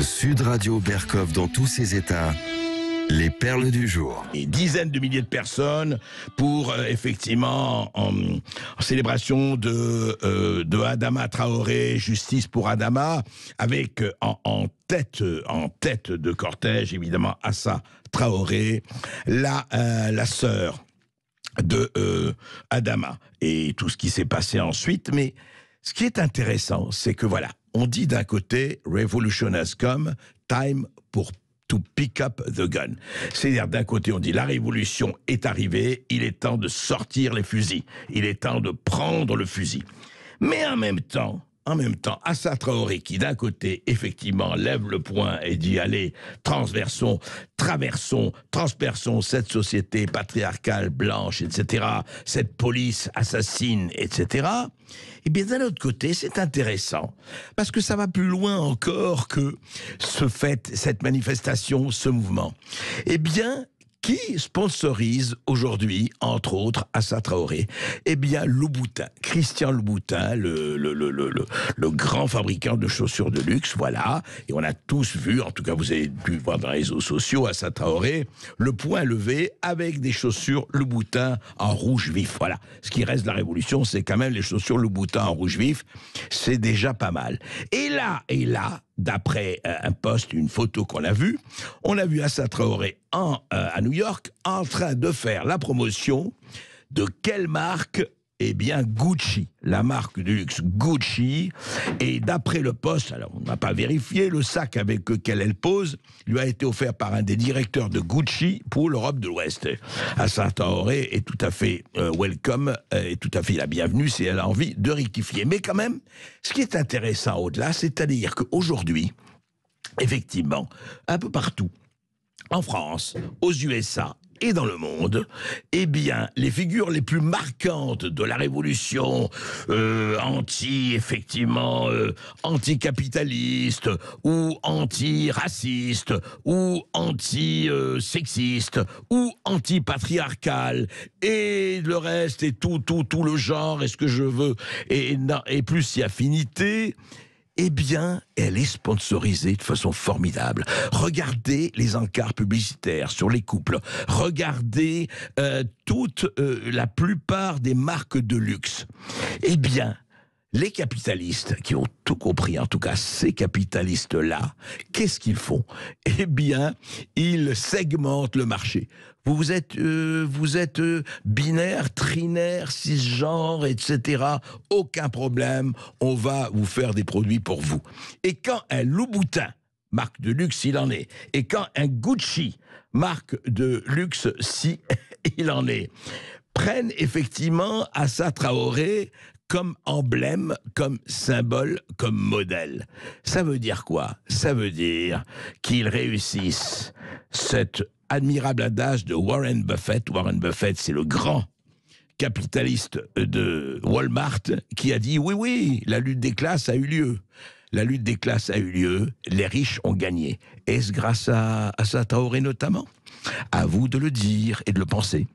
Sud Radio Berkov dans tous ses états. Les perles du jour. Des dizaines de milliers de personnes pour effectivement en célébration de Adama Traoré, justice pour Adama, avec en tête de cortège évidemment Assa Traoré, la sœur de Adama, et tout ce qui s'est passé ensuite. Mais ce qui est intéressant, c'est que voilà, on dit d'un côté revolution has come, time to pick up the gun. C'est-à-dire, d'un côté, on dit la révolution est arrivée, il est temps de sortir les fusils, il est temps de prendre le fusil. Mais en même temps, Assa Traoré, qui d'un côté, effectivement, lève le poing et dit, allez, transperçons cette société patriarcale, blanche, etc., cette police assassine, etc., et bien d'un autre côté, c'est intéressant, parce que ça va plus loin encore que cette manifestation, ce mouvement. Eh bien, qui sponsorise aujourd'hui, entre autres, Assa Traoré? Eh bien, Louboutin, Christian Louboutin, le grand fabricant de chaussures de luxe, voilà. Et on a tous vu, en tout cas vous avez pu voir dans les réseaux sociaux, Assa Traoré, le poing levé avec des chaussures Louboutin en rouge vif. Voilà. Ce qui reste de la révolution, c'est quand même les chaussures Louboutin en rouge vif. C'est déjà pas mal. Et là, d'après un post, une photo qu'on a vue, on a vu Assa Traoré à New York en train de faire la promotion de quelle marque? Eh bien, Gucci, la marque de luxe Gucci. Et d'après le post, alors on n'a pas vérifié, le sac avec lequel elle pose lui a été offert par un des directeurs de Gucci pour l'Europe de l'Ouest. Assa Traoré est tout à fait welcome, et tout à fait la bienvenue si elle a envie de rectifier. Mais quand même, ce qui est intéressant au-delà, c'est-à-dire qu'aujourd'hui, effectivement, un peu partout, en France, aux USA et dans le monde, eh bien, les figures les plus marquantes de la révolution anticapitaliste, ou anti-raciste, ou anti-sexiste, ou anti-patriarcal, et le reste, et tout le genre, est-ce que je veux, et plus si affinité, eh bien, elle est sponsorisée de façon formidable. Regardez les encarts publicitaires sur les couples. Regardez la plupart des marques de luxe. Eh bien, les capitalistes, qui ont tout compris, en tout cas ces capitalistes-là, qu'est-ce qu'ils font? Eh bien, ils segmentent le marché. Vous êtes binaire, trinaire, cisgenre, etc. Aucun problème, on va vous faire des produits pour vous. Et quand un Louboutin, marque de luxe s'il en est, et quand un Gucci, marque de luxe si il en est, prennent effectivement Assa Traoré comme emblème, comme symbole, comme modèle. Ça veut dire quoi? Ça veut dire qu'ils réussissent cet admirable adage de Warren Buffett. Warren Buffett, c'est le grand capitaliste de Walmart qui a dit oui, la lutte des classes a eu lieu. La lutte des classes a eu lieu, les riches ont gagné. Est-ce grâce à Assa Traoré notamment? À vous de le dire et de le penser.